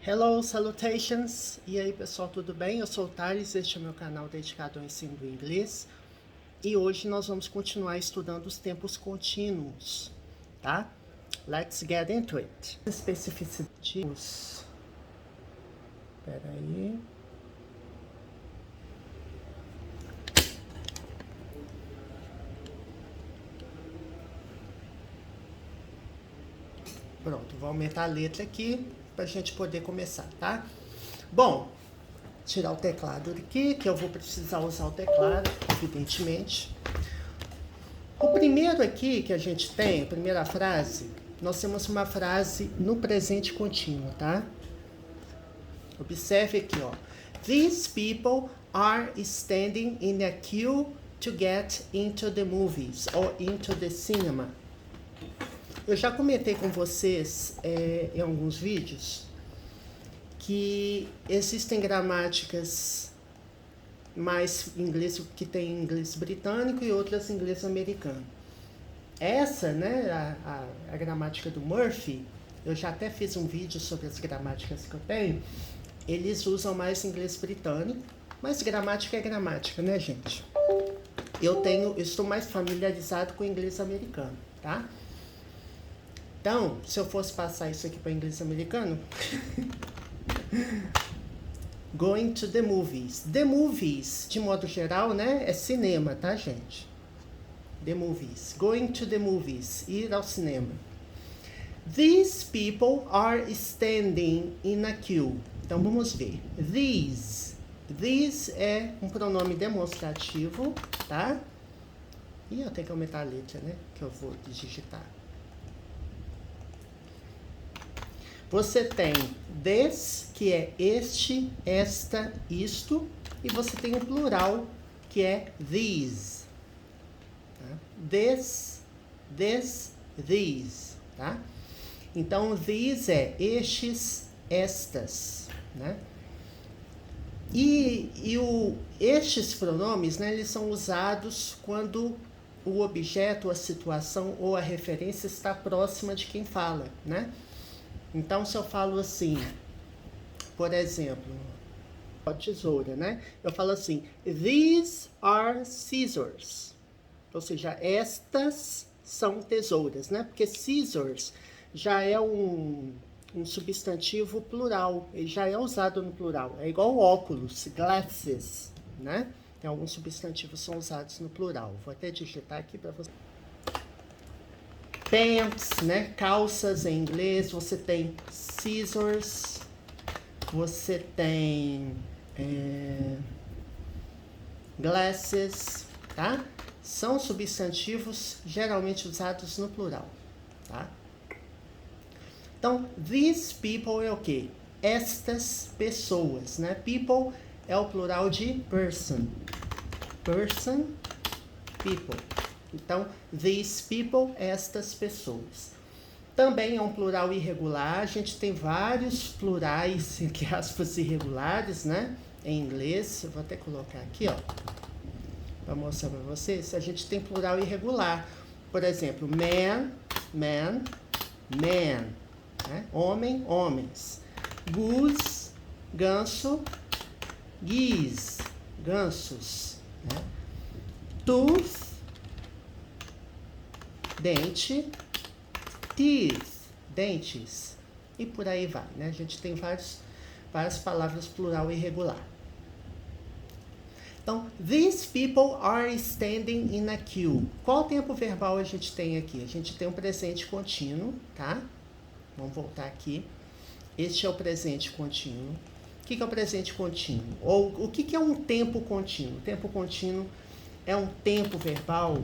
Hello, salutations! E aí pessoal, tudo bem? Eu sou o Thales, este é o meu canal dedicado ao ensino do inglês. E hoje nós vamos continuar estudando os tempos contínuos, tá? Let's get into it. Especificidades. Espera aí. Pronto, vou aumentar a letra aqui para a gente poder começar, tá? Bom, tirar o teclado aqui, que eu vou precisar usar o teclado, evidentemente. O primeiro aqui que a gente tem, a primeira frase, nós temos uma frase no presente contínuo, tá? Observe aqui, ó. These people are standing in a queue to get into the movies or into the cinema. Eu já comentei com vocês em alguns vídeos que existem gramáticas mais inglês que tem inglês britânico e outras inglês americano. Essa, né, a gramática do Murphy, eu já até fiz um vídeo sobre as gramáticas que eu tenho. Eles usam mais inglês britânico, mas gramática é gramática, né, gente? Eu estou mais familiarizado com o inglês americano, tá? Então, se eu fosse passar isso aqui para inglês americano, going to the movies. The movies, de modo geral, né, é cinema, tá, gente? The movies. Going to the movies, ir ao cinema. These people are standing in a queue. Então, vamos ver. These. These é um pronome demonstrativo, tá? E eu tenho que aumentar a letra, né, que eu vou digitar. Você tem this, que é este, esta, isto, e você tem o plural, que é these. Tá? This, these, tá? Então, these é estes, estas, né? Estes pronomes, né, eles são usados quando o objeto, a situação ou a referência está próxima de quem fala, né? Então, se eu falo assim, por exemplo, a tesoura, né? Eu falo assim, these are scissors. Ou seja, estas são tesouras, né? Porque scissors já é um substantivo plural, ele já é usado no plural. É igual óculos, glasses, né? Tem alguns substantivos que são usados no plural. Vou até digitar aqui para você. Pants, né? Calças em inglês, você tem scissors, você tem glasses, tá? São substantivos geralmente usados no plural, tá? Então, these people é o quê? Estas pessoas, né? People é o plural de person. Person, people. Então, these people, estas pessoas. Também é um plural irregular. A gente tem vários plurais, entre aspas, irregulares, né? Em inglês. Eu vou até colocar aqui, ó, para mostrar para vocês. A gente tem plural irregular. Por exemplo, man, man, man. Né? Homem, homens. Goose, ganso. Geese, gansos. Né? Tooth, dente, teeth, dentes, e por aí vai, né? A gente tem várias palavras plural irregular. Então, these people are standing in a queue. Qual tempo verbal a gente tem aqui? A gente tem um presente contínuo, tá? Vamos voltar aqui. Este é o presente contínuo. O que é o presente contínuo? Ou o que é um tempo contínuo? O tempo contínuo é um tempo verbal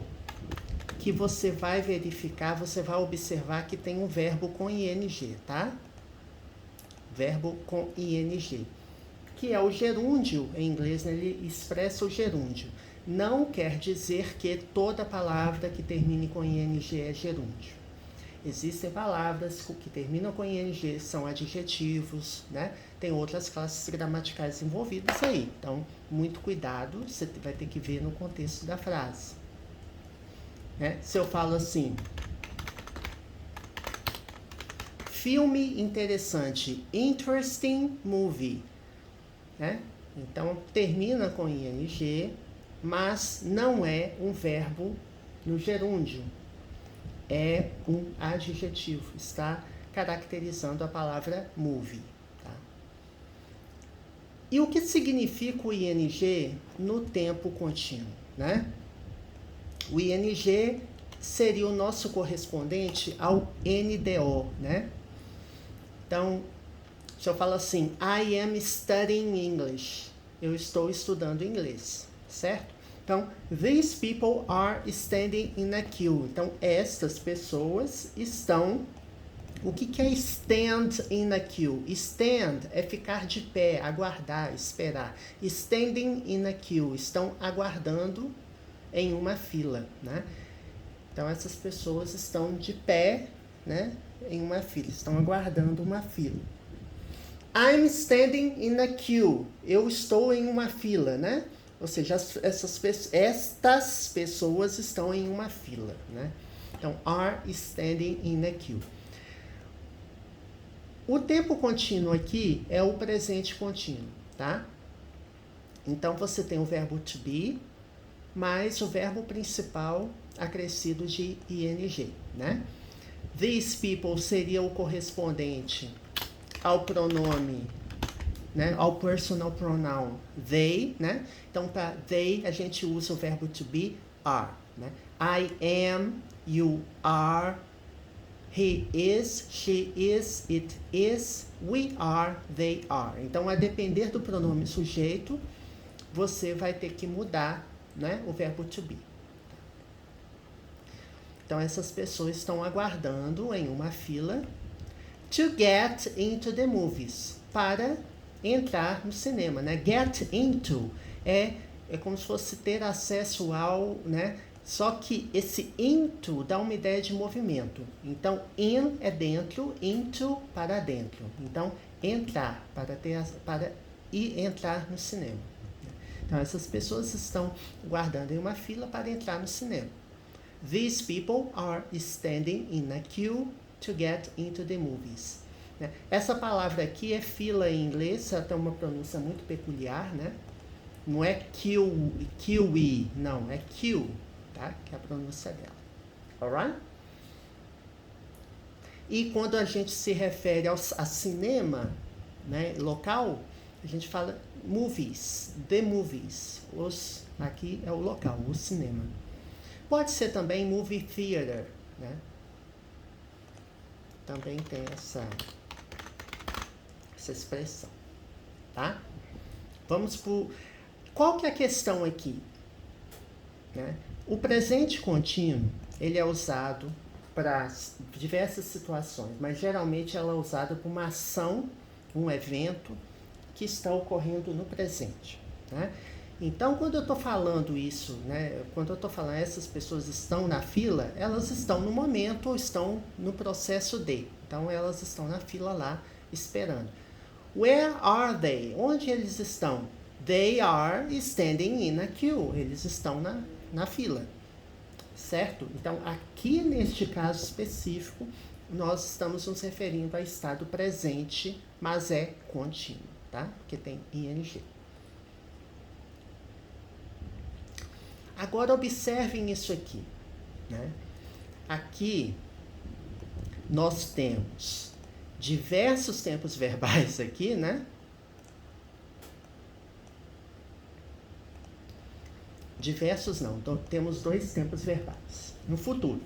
que você vai verificar, você vai observar que tem um verbo com ing, tá? Verbo com ing, que é o gerúndio em inglês, né? Ele expressa o gerúndio. Não quer dizer que toda palavra que termine com ing é gerúndio. Existem palavras que terminam com ing, são adjetivos, né? Tem outras classes gramaticais envolvidas aí. Então, muito cuidado, você vai ter que ver no contexto da frase. Né? Se eu falo assim, filme interessante. Interesting movie. Né? Então, termina com ing, mas não é um verbo no gerúndio. É um adjetivo. Está caracterizando a palavra movie. Tá? E o que significa o ing no tempo contínuo? Né? O ing seria o nosso correspondente ao NDO, né? Então, se eu falo assim, I am studying English, eu estou estudando inglês, certo? Então, these people are standing in a queue. Então, estas pessoas estão... O que é stand in a queue? Stand é ficar de pé, aguardar, esperar. Standing in a queue, estão aguardando em uma fila, né? Então, essas pessoas estão de pé, né, em uma fila, estão aguardando uma fila. I'm standing in a queue. Eu estou em uma fila, né? Ou seja, estas pessoas estão em uma fila, né? Então, are standing in a queue. O tempo contínuo aqui é o presente contínuo, tá? Então, você tem o verbo to be, mais o verbo principal acrescido de ing, né? These people seria o correspondente ao pronome, né? Ao personal pronoun they, né? Então, para they, a gente usa o verbo to be, are, né? I am, you are, he is, she is, it is, we are, they are. Então, a depender do pronome sujeito, você vai ter que mudar, né, o verbo to be. Então, essas pessoas estão aguardando em uma fila to get into the movies, para entrar no cinema, né? Get into é como se fosse ter acesso ao, né? Só que esse into dá uma ideia de movimento. Então, in é dentro, into para dentro. Então, entrar, para ir entrar no cinema. Então, essas pessoas estão guardando em uma fila para entrar no cinema. These people are standing in a queue to get into the movies. Essa palavra aqui é fila em inglês, ela tem uma pronúncia muito peculiar, né? Não é kiwi, não, é queue, tá? Que é a pronúncia dela. Alright? E quando a gente se refere a cinema, né, local, a gente fala movies, the movies. Aqui é o local, o cinema. Pode ser também movie theater, né? Também tem essa expressão, tá? Vamos por... Qual que é a questão aqui? Né? O presente contínuo, ele é usado para diversas situações, mas geralmente ela é usada para uma ação, um evento que está ocorrendo no presente, né? Então, quando eu estou falando isso, né, quando eu estou falando essas pessoas estão na fila, elas estão no momento ou estão no processo de. Então, elas estão na fila lá, esperando. Where are they? Onde eles estão? They are standing in a queue. Eles estão na fila, certo? Então, aqui neste caso específico, nós estamos nos referindo a estado presente, mas é contínuo, tá? Porque tem ing. Agora, observem isso aqui, né? Aqui, nós temos diversos tempos verbais aqui, né? Diversos não, então temos 2 tempos verbais no futuro.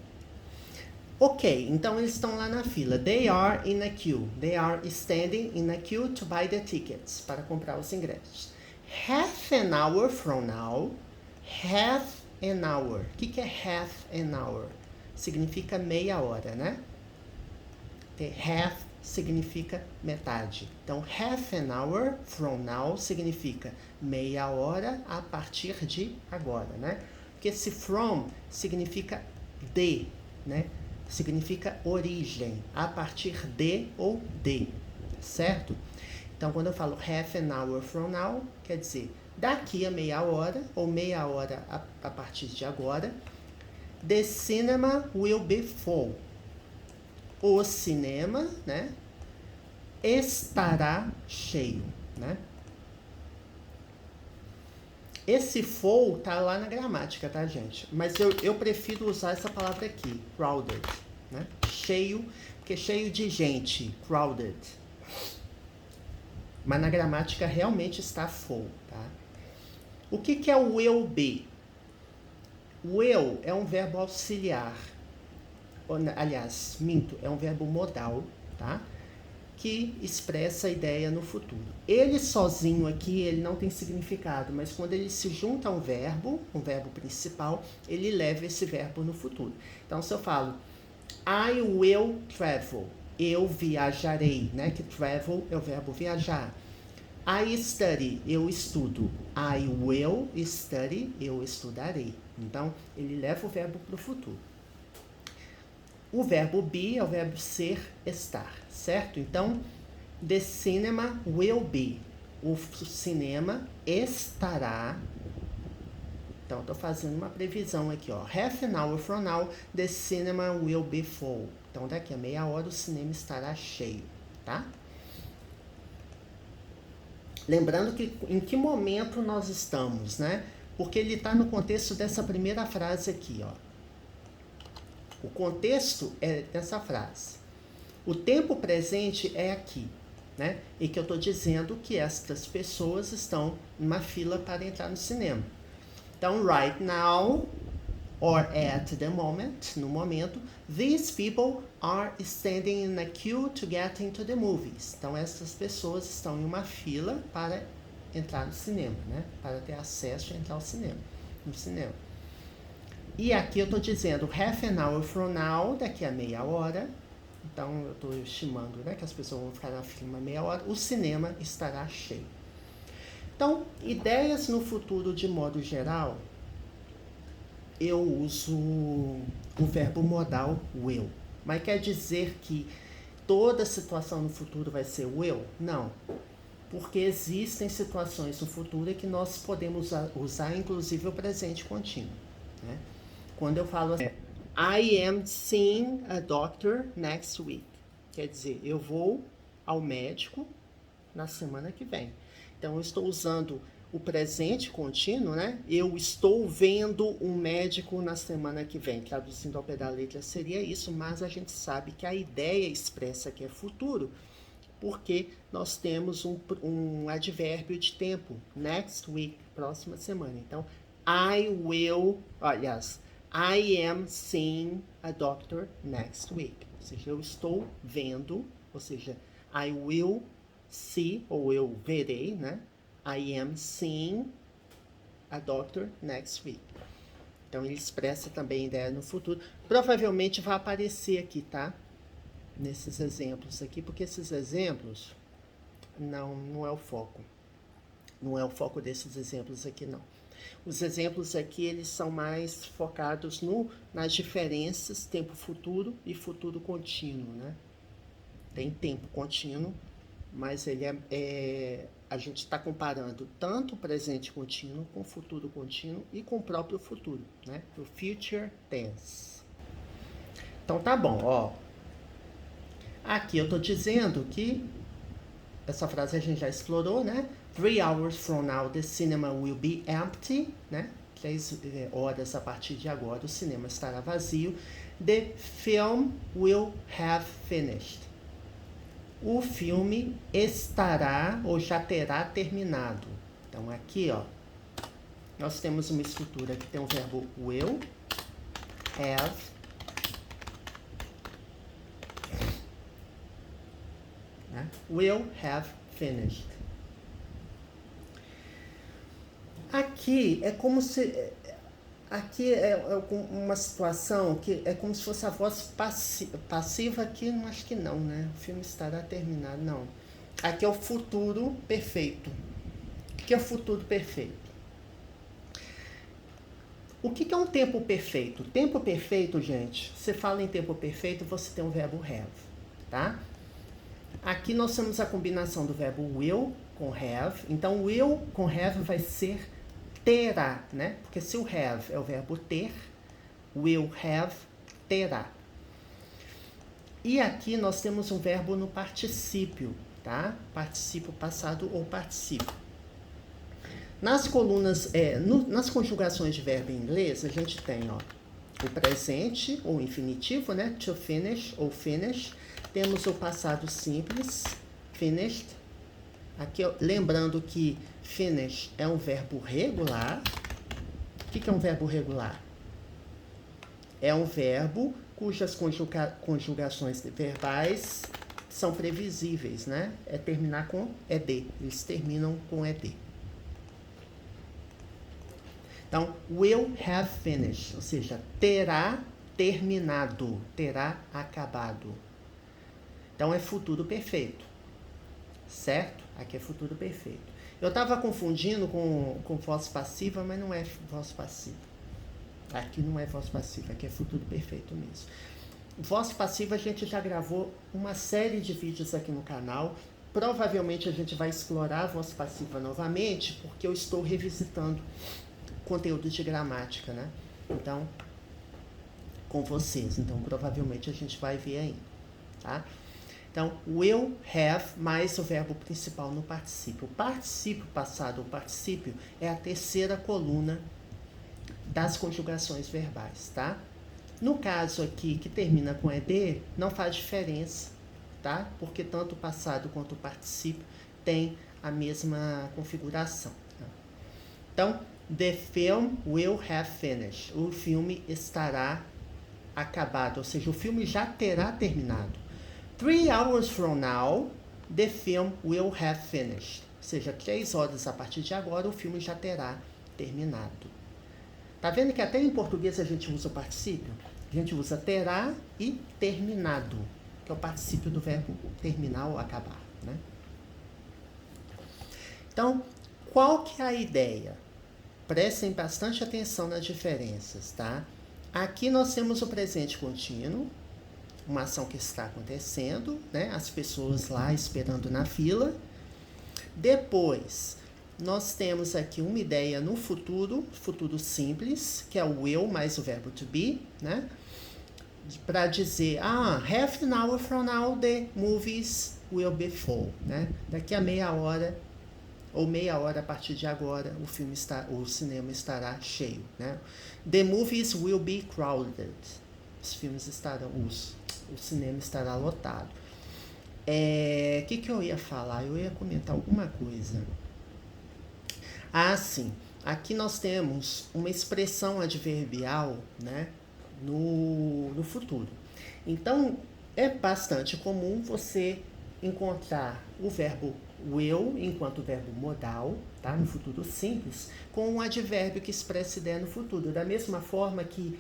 Ok, então eles estão lá na fila. They are in a queue. They are standing in a queue to buy the tickets, para comprar os ingressos. Half an hour from now. Half an hour. O que é half an hour? Significa meia hora, né? Half significa metade. Então, half an hour from now significa meia hora a partir de agora, né? Porque esse from significa de, né? Significa origem, a partir de ou de, certo? Então, quando eu falo half an hour from now, quer dizer daqui a meia hora, ou meia hora a partir de agora, the cinema will be full. o cinema, né, estará cheio, né? Esse full tá lá na gramática, tá, gente? Mas eu prefiro usar essa palavra aqui, crowded, né? Cheio, porque cheio de gente, crowded. Mas na gramática realmente está full, tá? O que é o will be? Will é um verbo auxiliar. Aliás, minto, é um verbo modal, tá? Que expressa a ideia no futuro. Ele sozinho aqui, ele não tem significado, mas quando ele se junta a um verbo principal, ele leva esse verbo no futuro. Então, se eu falo, I will travel, eu viajarei, né? Que travel é o verbo viajar. I study, eu estudo. I will study, eu estudarei. Então, ele leva o verbo para o futuro. O verbo be é o verbo ser, estar, certo? Então, the cinema will be. O cinema estará. Então, estou fazendo uma previsão aqui, ó. Half an hour from now, the cinema will be full. Então, daqui a meia hora o cinema estará cheio, tá? Lembrando que em que momento nós estamos, né? Porque ele está no contexto dessa primeira frase aqui, ó. O contexto é dessa frase. O tempo presente é aqui, né? E que eu estou dizendo que estas pessoas estão numa fila para entrar no cinema. Então, right now, or at the moment, no momento, these people are standing in a queue to get into the movies. Então, essas pessoas estão em uma fila para entrar no cinema, né? Para ter acesso a entrar no cinema. E aqui eu estou dizendo half an hour from now, daqui a meia hora. Então, eu estou estimando, né, que as pessoas vão ficar na fila uma meia hora. O cinema estará cheio. Então, ideias no futuro de modo geral, eu uso o verbo modal will. Mas quer dizer que toda situação no futuro vai ser will? Não. Porque existem situações no futuro em que nós podemos usar inclusive o presente contínuo, né? Quando eu falo assim, I am seeing a doctor next week. Quer dizer, eu vou ao médico na semana que vem. Então, eu estou usando o presente contínuo, né? Eu estou vendo um médico na semana que vem. Traduzindo ao pé da letra seria isso, mas a gente sabe que a ideia expressa que é futuro, porque nós temos um advérbio de tempo, next week, próxima semana. Então, I am seeing a doctor next week. Ou seja, eu estou vendo, ou seja, I will see, ou eu verei, né? I am seeing a doctor next week. Então, ele expressa também a ideia no futuro. Provavelmente vai aparecer aqui, tá? Nesses exemplos aqui, porque esses exemplos não é o foco. Não é o foco desses exemplos aqui, não. Os exemplos aqui, eles são mais focados nas diferenças tempo futuro e futuro contínuo, né? Tem tempo contínuo, mas ele a gente está comparando tanto o presente contínuo com o futuro contínuo e com o próprio futuro, né? O future tense. Então, tá bom, ó. Aqui eu tô dizendo que essa frase a gente já explorou, né? 3 hours from now, the cinema will be empty, né? 3 horas a partir de agora, o cinema estará vazio. The film will have finished. O filme estará ou já terá terminado. Então, aqui, ó, nós temos uma estrutura que tem o verbo will, have, né? Will have finished. Aqui é como se... Aqui é uma situação que é como se fosse a voz passiva aqui, não acho que não, né? O filme estará terminado, não. Aqui é o futuro perfeito. O que é o futuro perfeito? O que é um tempo perfeito? Tempo perfeito, gente, você fala em tempo perfeito, você tem o verbo have, tá? Aqui nós temos a combinação do verbo will com have. Então, will com have vai ser terá, né? Porque se o have é o verbo ter, will have terá. E aqui nós temos um verbo no particípio, tá? Particípio passado ou particípio. Nas colunas, nas conjugações de verbo em inglês, a gente tem, ó, o presente ou infinitivo, né? To finish ou finish. Temos o passado simples, finished. Aqui, lembrando que finish é um verbo regular. O que é um verbo regular? É um verbo cujas conjugações verbais são previsíveis, né? É terminar com ed. Eles terminam com ed. Então, will have finished, ou seja, terá terminado, terá acabado. Então, é futuro perfeito, certo? Aqui é futuro perfeito. Eu estava confundindo com voz passiva, mas não é voz passiva. Aqui não é voz passiva, aqui é futuro perfeito mesmo. Voz passiva a gente já gravou uma série de vídeos aqui no canal. Provavelmente a gente vai explorar a voz passiva novamente, porque eu estou revisitando conteúdo de gramática, né? Então, com vocês. Então, provavelmente a gente vai ver ainda, tá? Então, will, have, mais o verbo principal no particípio. O particípio passado ou particípio é a terceira coluna das conjugações verbais, tá? No caso aqui, que termina com ed, não faz diferença, tá? Porque tanto o passado quanto o particípio tem a mesma configuração. Tá? Então, the film will have finished. O filme estará acabado, ou seja, o filme já terá terminado. 3 hours from now, the film will have finished. Ou seja, 3 horas a partir de agora, o filme já terá terminado. Tá vendo que até em português a gente usa o particípio? A gente usa terá e terminado, que é o particípio do verbo terminar ou acabar, né? Então, qual que é a ideia? Prestem bastante atenção nas diferenças, tá? Aqui nós temos o presente contínuo, uma ação que está acontecendo, né? As pessoas lá esperando na fila. Depois, nós temos aqui uma ideia no futuro, futuro simples, que é o will mais o verbo to be, né? Para dizer, half an hour from now the movies will be full, né? Daqui a meia hora, ou meia hora a partir de agora, o cinema estará cheio, né? The movies will be crowded. Os filmes estarão, o cinema estará lotado. O que eu ia falar? Eu ia comentar alguma coisa. Sim. Aqui nós temos uma expressão adverbial, né, no futuro. Então, é bastante comum você encontrar o verbo will enquanto verbo modal, tá, no futuro simples, com um advérbio que expressa ideia no futuro. Da mesma forma que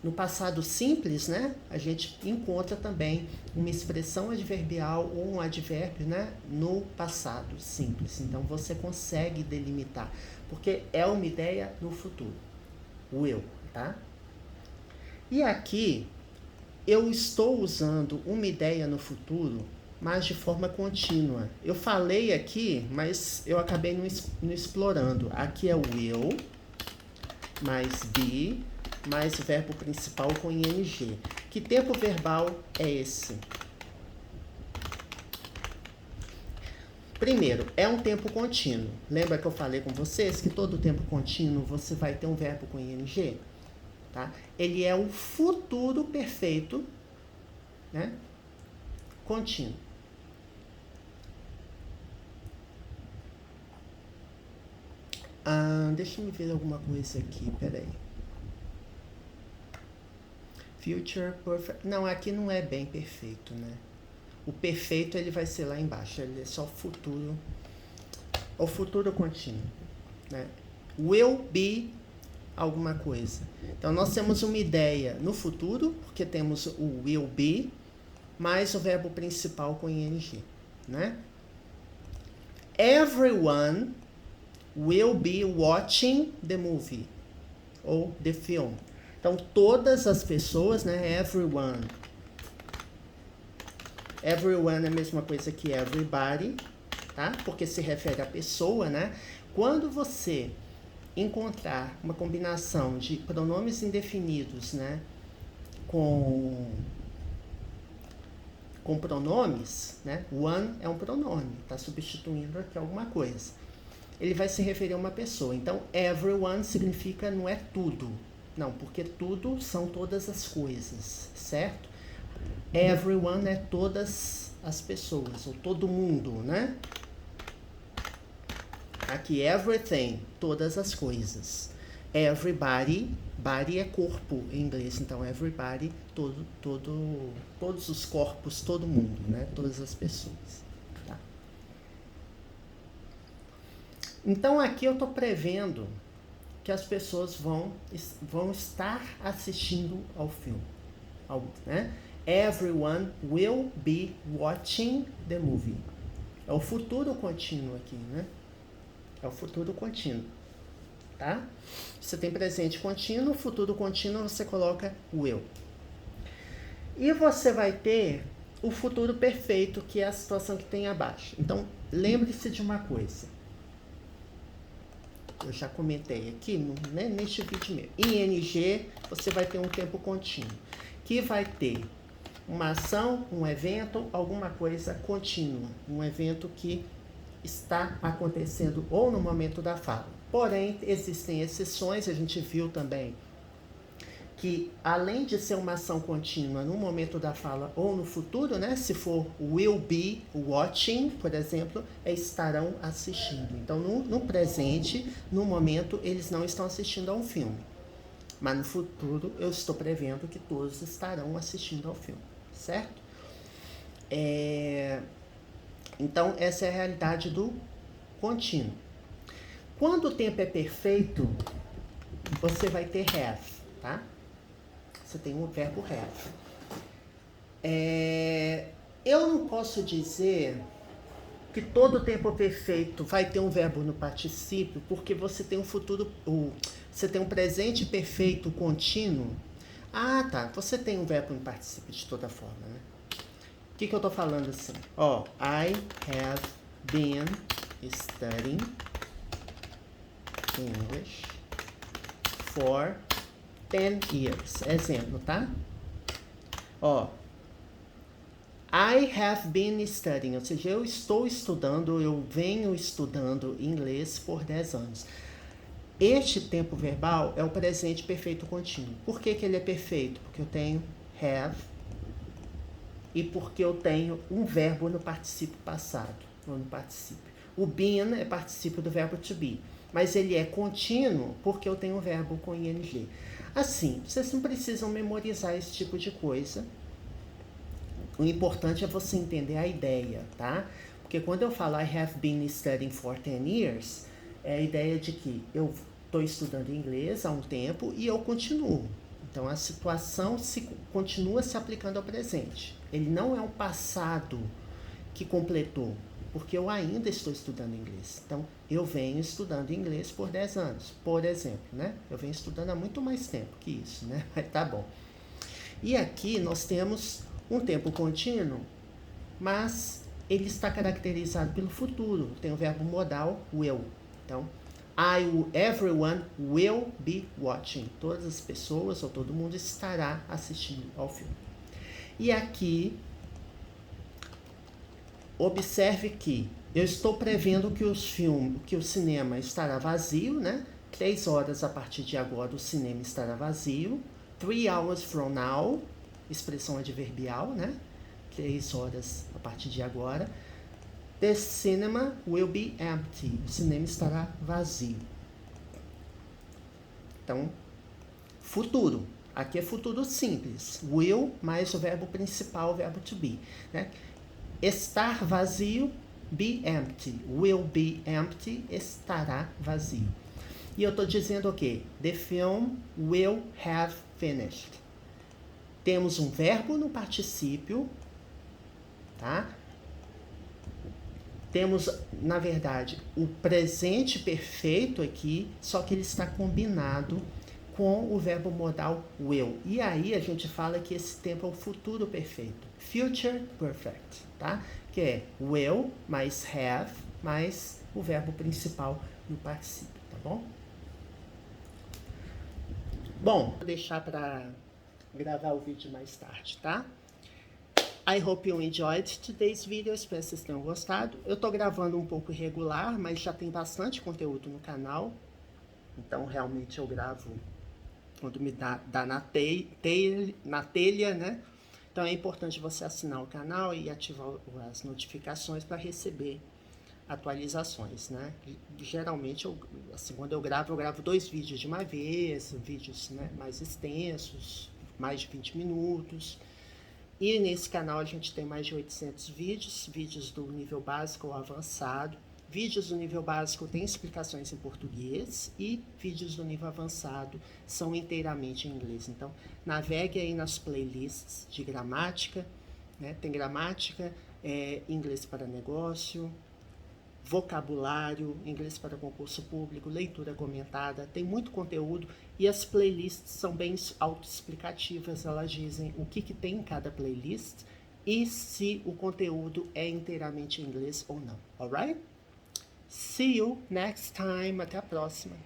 no passado simples, né, a gente encontra também uma expressão adverbial ou um advérbio, né, no passado simples. Então, você consegue delimitar, porque é uma ideia no futuro. Will, tá? E aqui, eu estou usando uma ideia no futuro, mas de forma contínua. Eu falei aqui, mas eu acabei não explorando. Aqui é o will, mais be, mais o verbo principal com ing. Que tempo verbal é esse? Primeiro, é um tempo contínuo. Lembra que eu falei com vocês que todo tempo contínuo você vai ter um verbo com ing? Tá? Ele é o futuro perfeito, né? Contínuo. Deixa eu ver alguma coisa aqui, peraí. Future perfect. Não, aqui não é bem perfeito, né? O perfeito ele vai ser lá embaixo, ele é só futuro. O futuro contínuo, né? Will be alguma coisa. Então, nós temos uma ideia no futuro, porque temos o will be, mais o verbo principal com ing, né? Everyone will be watching the movie, ou the film. Então, todas as pessoas, né? Everyone. Everyone é a mesma coisa que everybody, tá? Porque se refere à pessoa, né? Quando você encontrar uma combinação de pronomes indefinidos, né? com pronomes, né? One é um pronome, está substituindo aqui alguma coisa. Ele vai se referir a uma pessoa. Então, everyone significa não é tudo. Não, porque tudo são todas as coisas, certo? Everyone é todas as pessoas, ou todo mundo, né? Aqui, everything, todas as coisas. Everybody, body é corpo em inglês, então everybody, todos os corpos, todo mundo, né? Todas as pessoas. Tá? Então aqui eu estou prevendo que as pessoas vão estar assistindo ao filme, né? Everyone will be watching the movie. É o futuro contínuo aqui, né? É o futuro contínuo. Tá? Você tem presente contínuo, futuro contínuo, você coloca will. E você vai ter o futuro perfeito, que é a situação que tem abaixo. Então, lembre-se de uma coisa. Eu já comentei aqui, né, neste vídeo mesmo. ING, você vai ter um tempo contínuo, que vai ter uma ação, um evento, alguma coisa contínua. Um evento que está acontecendo ou no momento da fala. Porém, existem exceções, a gente viu também que, além de ser uma ação contínua no momento da fala ou no futuro, né, se for will be watching, por exemplo, estarão assistindo. Então, no presente, no momento, eles não estão assistindo a um filme. Mas no futuro, eu estou prevendo que todos estarão assistindo ao filme, certo? Então, essa é a realidade do contínuo. Quando o tempo é perfeito, você vai ter have, tá? Você tem o verbo have. Eu não posso dizer que todo tempo perfeito vai ter um verbo no particípio, porque você tem um futuro, você tem um presente perfeito contínuo. Ah, tá. Você tem um verbo no particípio de toda forma, né? O que eu tô falando assim? I have been studying English for 10 years. Exemplo, tá? I have been studying, ou seja, eu estou estudando, eu venho estudando inglês por 10 anos. Este tempo verbal é o presente perfeito contínuo. Por que ele é perfeito? Porque eu tenho have e porque eu tenho um verbo no particípio passado, ou no particípio. O been é particípio do verbo to be, mas ele é contínuo porque eu tenho um verbo com ing. Assim, vocês não precisam memorizar esse tipo de coisa. O importante é você entender a ideia, tá? Porque quando eu falo I have been studying for 10 years, é a ideia de que eu estou estudando inglês há um tempo e eu continuo. Então, a situação continua se aplicando ao presente. Ele não é um passado que completou, porque eu ainda estou estudando inglês. Então, eu venho estudando inglês por 10 anos, por exemplo, né? Eu venho estudando há muito mais tempo que isso, né? Mas tá bom. E aqui nós temos um tempo contínuo, mas ele está caracterizado pelo futuro. Tem o verbo modal will. Então, everyone will be watching. Todas as pessoas ou todo mundo estará assistindo ao filme. E aqui, observe que eu estou prevendo que o cinema estará vazio, né? 3 horas a partir de agora o cinema estará vazio. 3 hours from now, expressão adverbial, né? 3 horas a partir de agora. The cinema will be empty. O cinema estará vazio. Então, futuro. Aqui é futuro simples. Will mais o verbo principal, o verbo to be. Né? Estar vazio, be empty. Will be empty, estará vazio. E eu estou dizendo o quê? The film will have finished. Temos um verbo no particípio, tá? Temos, na verdade, o presente perfeito aqui, só que ele está combinado com o verbo modal will. E aí a gente fala que esse tempo é o futuro perfeito. Future perfect, tá? Que é will mais have mais o verbo principal no particípio, tá bom? Bom, vou deixar para gravar o vídeo mais tarde, tá? I hope you enjoyed today's video, espero que vocês tenham gostado. Eu tô gravando um pouco irregular, mas já tem bastante conteúdo no canal. Então, realmente, eu gravo quando me dá na telha, né? Então, é importante você assinar o canal e ativar as notificações para receber atualizações, né? Geralmente, assim, quando eu gravo 2 vídeos de uma vez, vídeos, né, mais extensos, mais de 20 minutos. E nesse canal a gente tem mais de 800 vídeos do nível básico ou avançado. Vídeos do nível básico têm explicações em português e vídeos do nível avançado são inteiramente em inglês. Então, navegue aí nas playlists de gramática, né? Tem gramática, inglês para negócio, vocabulário, inglês para concurso público, leitura comentada, tem muito conteúdo e as playlists são bem autoexplicativas, elas dizem o que tem em cada playlist e se o conteúdo é inteiramente em inglês ou não, alright? See you next time, até a próxima!